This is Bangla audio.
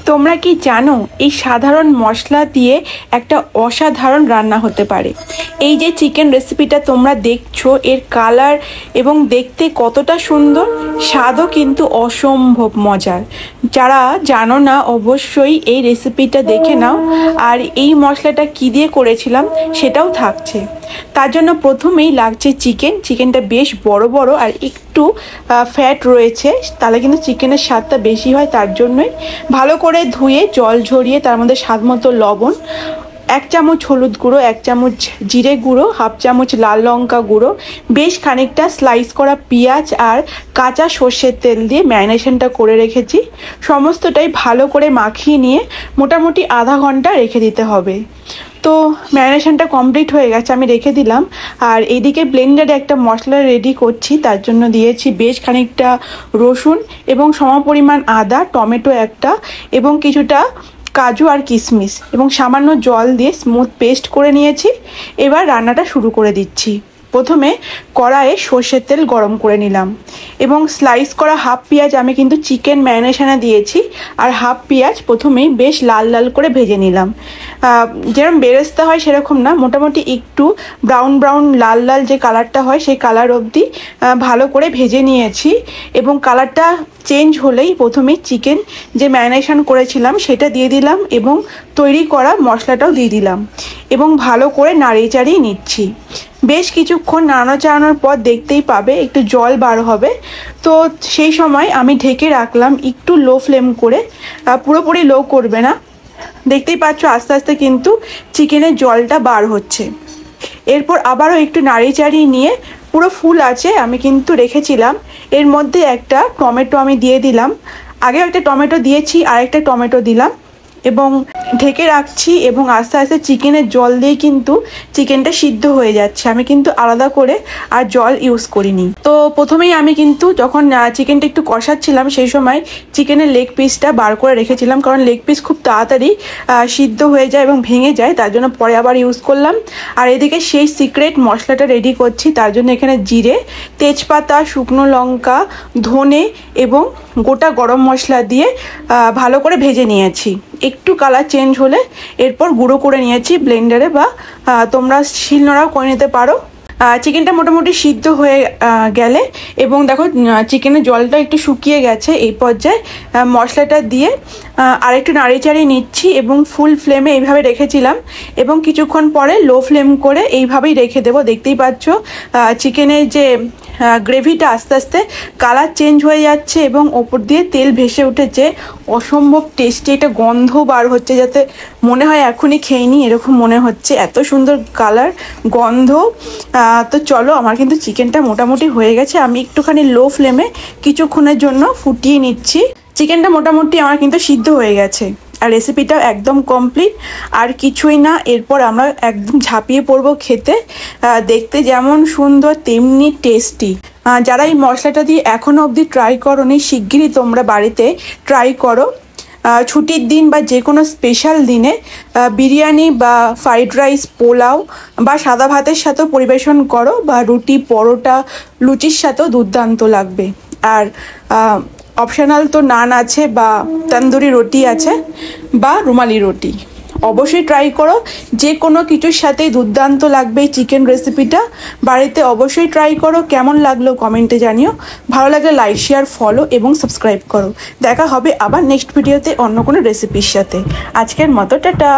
তোমরা কি জানো এই সাধারণ মশলা দিয়ে একটা অসাধারণ রান্না হতে পারে। এই যে চিকেন রেসিপিটা তোমরা দেখছো, এর কালার এবং দেখতে কতটা সুন্দর, স্বাদও কিন্তু অসম্ভব মজার। যারা জানো না অবশ্যই এই রেসিপিটা দেখে নাও। আর এই মশলাটা কি দিয়ে করেছিলাম সেটাও থাকছে। তার জন্য প্রথমেই লাগছে চিকেনটা বেশ বড় বড় আর একটু ফ্যাট রয়েছে, তাহলে কিন্তু চিকেনের স্বাদটা বেশি হয়। তার জন্যই ভালো করে ধুয়ে জল ঝরিয়ে তার মধ্যে স্বাদ মতো লবণ, 1 চামচ হলুদ গুঁড়ো, 1 চামচ জিরে গুঁড়ো, 1/2 চামচ লাল লঙ্কা গুঁড়ো, বেশ খানিকটা স্লাইস করা পেঁয়াজ আর কাঁচা সর্ষের তেল দিয়ে ম্যারিনেশনটা করে রেখেছি। সমস্তটাই ভালো করে মাখিয়ে নিয়ে মোটামুটি আধা ঘন্টা রেখে দিতে হবে। তো ম্যারিনেশনটা কমপ্লিট হয়ে গেছে, আমি রেখে দিলাম। আর এইদিকে ব্লেন্ডারে একটা মশলা রেডি করছি, তার জন্য দিয়েছি বেশ খানিকটা রসুন এবং সমপরিমাণ আদা, টমেটো একটা এবং কিছুটা কাজু আর কিশমিশ এবং সামান্য জল দিয়ে স্মুথ পেস্ট করে নিয়েছি। এবার রান্নাটা শুরু করে দিচ্ছি। প্রথমে কড়াইয়ে সর্ষের তেল গরম করে নিলাম এবং স্লাইস করা হাফ পেঁয়াজ আমি কিন্তু চিকেন ম্যারিনেশনে দিয়েছি। আর হাফ পেঁয়াজ প্রথমেই বেশ লাল লাল করে ভেজে নিলাম। যেরকম বেরেস্তা হয় সেরকম না, মোটামুটি একটু ব্রাউন ব্রাউন লাল লাল যে কালারটা হয় সেই কালার অবধি ভালো করে ভেজে নিয়েছি। এবং কালারটা চেঞ্জ হলেই প্রথমেই চিকেন যে ম্যারিনেশন করেছিলাম সেটা দিয়ে দিলাম এবং তৈরি করা মশলাটাও দিয়ে দিলাম এবং ভালো করে নাড়িয়ে চাড়িয়ে নিচ্ছি। বেশ কিছুক্ষণ নাড়ানো চাড়ানোর পর দেখতেই পাবে একটু জল বার হবে। তো সেই সময় আমি ঢেকে রাখলাম একটু লো ফ্লেম করে, পুরোপুরি লো করবে না। দেখতেই পাচ্ছ আস্তে আস্তে কিন্তু চিকেনের জলটা বার হচ্ছে। এরপর আবারও একটু নাড়িয়ে চাড়িয়ে নিয়ে পুরো ফুল আছে আমি কিন্তু রেখেছিলাম, এর মধ্যে একটা টমেটো আমি দিয়ে দিলাম। আগে একটা টমেটো দিয়েছি, আরেকটা টমেটো দিলাম এবং ঢেকে রাখছি এবং আস্তে আস্তে চিকেনের জল দিয়ে কিন্তু চিকেনটা সিদ্ধ হয়ে যাচ্ছে। আমি কিন্তু আলাদা করে আর জল ইউজ করিনি। তো প্রথমেই আমি কিন্তু যখন চিকেনটা একটু কষাচ্ছিলাম সেই সময় চিকেনের লেগ পিসটা বার করে রেখেছিলাম, কারণ লেগ পিস খুব তাড়াতাড়ি সিদ্ধ হয়ে যায় এবং ভেঙে যায়, তার জন্য পরে আবার ইউজ করলাম। আর এদিকে সেই সিক্রেট মশলাটা রেডি করছি, তার জন্য এখানে জিরে, তেজপাতা, শুকনো লঙ্কা, ধনে এবং গোটা গরম মশলা দিয়ে ভালো করে ভেজে নিয়েছি। একটু কালার চেঞ্জ হলে এরপর গুঁড়ো করে নিয়েছি ব্লেন্ডারে, বা তোমরা শিলনোড়াও করে নিতে পারো। চিকেনটা মোটামুটি সিদ্ধ হয়ে গেলে এবং দেখো চিকেনের জলটা একটু শুকিয়ে গেছে, এই পর্যায়ে মশলাটা দিয়ে আরেকটু নাড়িয়ে চাড়িয়ে নিচ্ছি এবং ফুল ফ্লেমে এইভাবে রেখেছিলাম এবং কিছুক্ষণ পরে লো ফ্লেম করে এইভাবেই রেখে দেবো। দেখতেই পাচ্ছ চিকেনের যে গ্রেভিটা আস্তে আস্তে কালার চেঞ্জ হয়ে যাচ্ছে এবং ওপর দিয়ে তেল ভেসে উঠেছে। অসম্ভব টেস্টি একটা গন্ধ বার হচ্ছে, যাতে মনে হয় এখনই খেয়ে নিই এরকম মনে হচ্ছে, এত সুন্দর কালার গন্ধ। তো চলো, আমার কিন্তু চিকেনটা মোটামুটি হয়ে গেছে। আমি একটুখানি লো ফ্লেমে কিছুক্ষণের জন্য ফুটিয়ে নিচ্ছি। চিকেনটা মোটামুটি আমার কিন্তু সিদ্ধ হয়ে গেছে আর রেসিপিটাও একদম কমপ্লিট। আর কিছুই না, এরপর আমরা একদম ঝাঁপিয়ে পড়বো খেতে। দেখতে যেমন সুন্দর তেমনি টেস্টি। যারা এই মশলাটা দিয়ে এখনও অবধি ট্রাই করোনি, শিগগিরই তোমরা বাড়িতে ট্রাই করো। ছুটির দিন বা যে কোনো স্পেশাল দিনে বিরিয়ানি বা ফ্রাইড রাইস, পোলাও বা সাদা ভাতের সাথেও পরিবেশন করো, বা রুটি, পরোটা, লুচির সাথেও দুর্দান্ত লাগবে। আর অপশনাল তো নান আছে, বা তন্দুরি রুটি আছে, বা রুমালি রুটি। অবশ্যই ট্রাই করো, যে কোনো কিছুর সাথেই দুর্দান্ত লাগবে এই চিকেন রেসিপিটা। বাড়িতে অবশ্যই ট্রাই করো। কেমন লাগলো কমেন্টে জানিও। ভালো লাগলে লাইক, শেয়ার, ফলো এবং সাবস্ক্রাইব করো। দেখা হবে আবার নেক্সট ভিডিওতে অন্য কোনো রেসিপির সাথে। আজকের মতো টাটা।